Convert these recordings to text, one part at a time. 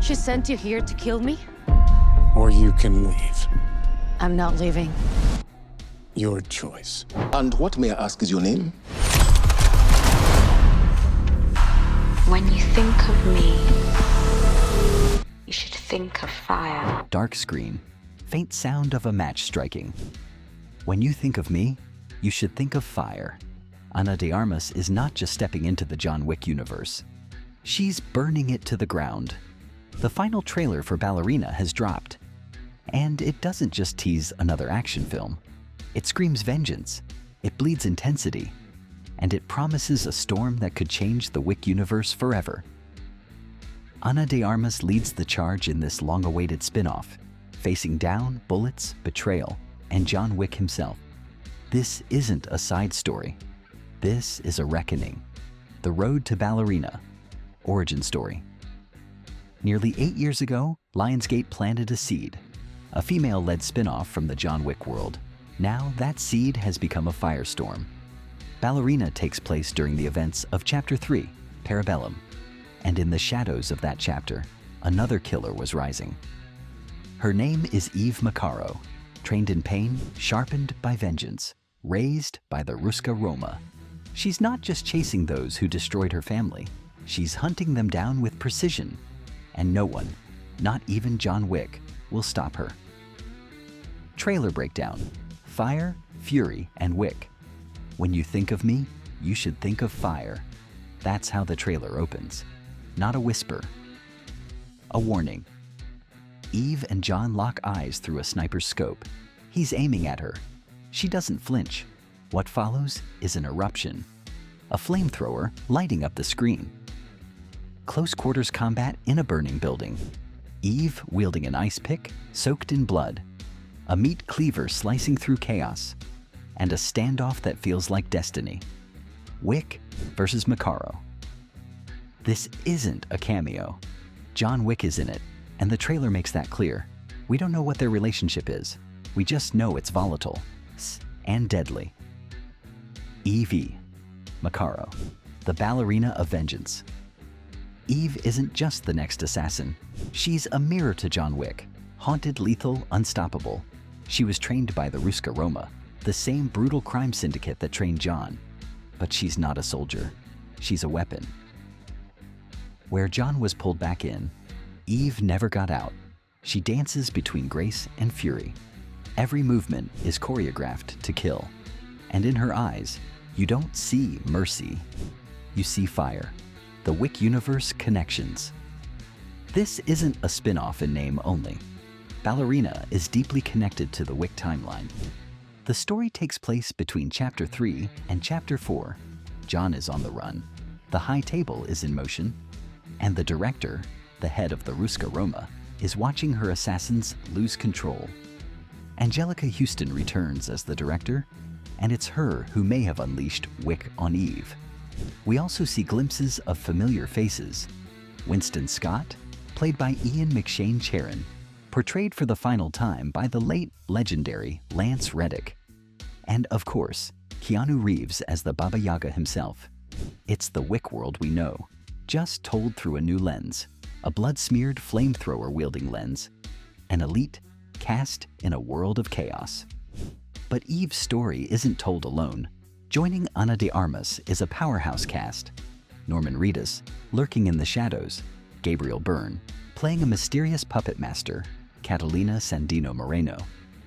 She sent you here to kill me? Or you can leave. I'm not leaving. Your choice. And what, may I ask, is your name? When you think of me, you should think of fire. Dark screen, faint sound of a match striking. When you think of me, you should think of fire. Ana de Armas is not just stepping into the John Wick universe. She's burning it to the ground. The final trailer for Ballerina has dropped. And it doesn't just tease another action film. It screams vengeance, it bleeds intensity, and it promises a storm that could change the Wick universe forever. Ana de Armas leads the charge in this long-awaited spin-off, facing down bullets, betrayal, and John Wick himself. This isn't a side story. This is a reckoning. The Road to Ballerina, origin story. Nearly 8 years ago, Lionsgate planted a seed, a female-led spin-off from the John Wick world. Now that seed has become a firestorm. Ballerina takes place during the events of Chapter 3, Parabellum, and in the shadows of that chapter, another killer was rising. Her name is Eve Macarro, trained in pain, sharpened by vengeance, raised by the Ruska Roma. She's not just chasing those who destroyed her family, she's hunting them down with precision, and no one, not even John Wick, will stop her. Trailer breakdown: Fire, Fury, and Wick. When you think of me, you should think of fire. That's how the trailer opens. Not a whisper. A warning. Eve and John lock eyes through a sniper's scope. He's aiming at her. She doesn't flinch. What follows is an eruption. A flamethrower lighting up the screen. Close quarters combat in a burning building. Eve wielding an ice pick, soaked in blood. A meat cleaver slicing through chaos. And a standoff that feels like destiny. Wick versus Macarro. This isn't a cameo. John Wick is in it, and the trailer makes that clear. We don't know what their relationship is. We just know it's volatile and deadly. Eve Macarro, the ballerina of vengeance. Eve isn't just the next assassin. She's a mirror to John Wick, haunted, lethal, unstoppable. She was trained by the Ruska Roma, the same brutal crime syndicate that trained John. But she's not a soldier. She's a weapon. Where John was pulled back in, Eve never got out. She dances between grace and fury. Every movement is choreographed to kill. And in her eyes, you don't see mercy. You see fire. The Wick universe connections. This isn't a spin-off in name only. Ballerina is deeply connected to the Wick timeline. The story takes place between Chapter 3 and Chapter 4. John is on the run. The High Table is in motion. And the director, the head of the Ruska Roma, is watching her assassins lose control. Anjelica Huston returns as the director, and it's her who may have unleashed Wick on Eve. We also see glimpses of familiar faces. Winston Scott, played by McShane Charon, portrayed for the final time by the late legendary Lance Reddick. And of course, Keanu Reeves as the Baba Yaga himself. It's the Wick world we know, just told through a new lens, a blood-smeared flamethrower-wielding lens, an elite cast in a world of chaos. But Eve's story isn't told alone. Joining Ana de Armas is a powerhouse cast. Norman Reedus, lurking in the shadows, Gabriel Byrne, playing a mysterious puppet master, Catalina Sandino Moreno,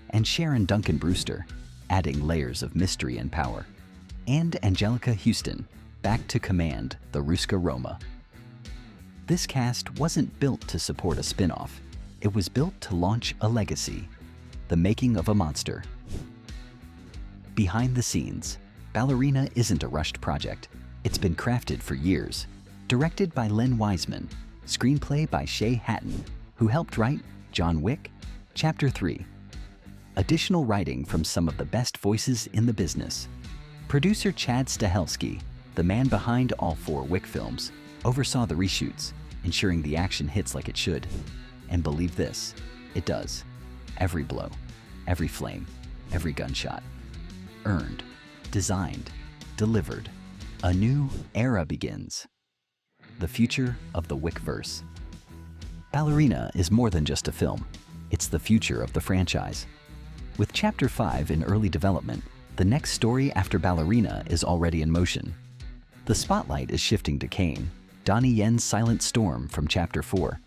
and Sharon Duncan Brewster, adding layers of mystery and power. And Anjelica Huston, back to command the Ruska Roma. This cast wasn't built to support a spin-off. It was built to launch a legacy, the making of a monster. Behind the scenes, Ballerina isn't a rushed project. It's been crafted for years. Directed by Len Wiseman, screenplay by Shay Hatton, who helped write John Wick, Chapter 3. Additional writing from some of the best voices in the business. Producer Chad Stahelski, the man behind all 4 Wick films, oversaw the reshoots, ensuring the action hits like it should. And believe this, it does. Every blow, every flame, every gunshot. Earned, designed, delivered. A new era begins. The future of the Wickverse. Ballerina is more than just a film. It's the future of the franchise. With Chapter 5 in early development, the next story after Ballerina is already in motion. The spotlight is shifting to Kane, Donnie Yen's Silent Storm from Chapter 4.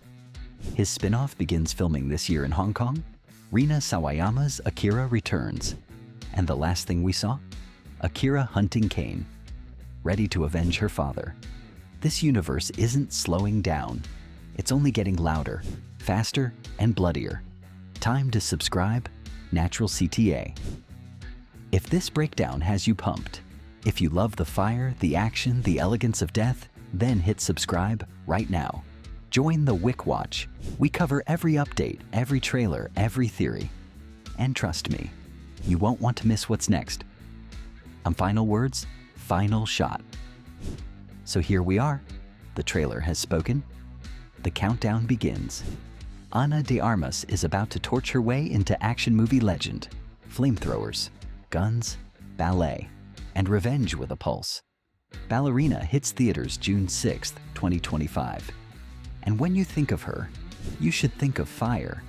His spin-off begins filming this year in Hong Kong. Rina Sawayama's Akira returns. And the last thing we saw? Akira hunting Kane, ready to avenge her father. This universe isn't slowing down. It's only getting louder, faster, and bloodier. Time to subscribe, Natural CTA. If this breakdown has you pumped, if you love the fire, the action, the elegance of death, then hit subscribe right now. Join the Wick Watch. We cover every update, every trailer, every theory. And trust me, you won't want to miss what's next. Final words, final shot. So here we are. The trailer has spoken. The countdown begins. Ana de Armas is about to torch her way into action movie legend. Flamethrowers, guns, ballet, and revenge with a pulse. Ballerina hits theaters June 6th, 2025. And when you think of her, you should think of fire.